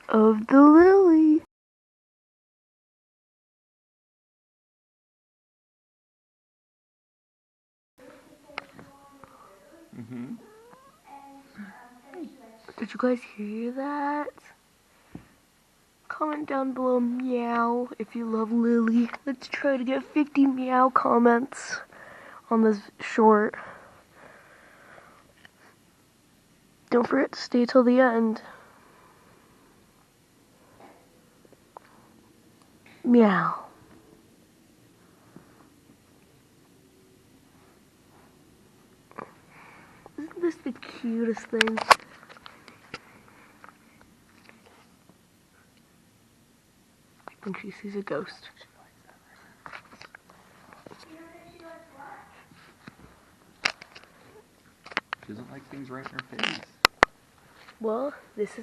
of the lily. Did you guys hear that? Comment down below meow if you love Lily. Let's try to get 50 meow comments on this short. Don't forget to stay till the end. Meow. Isn't this the cutest thing? I think she sees a ghost. She doesn't like things right in her face. Well, this is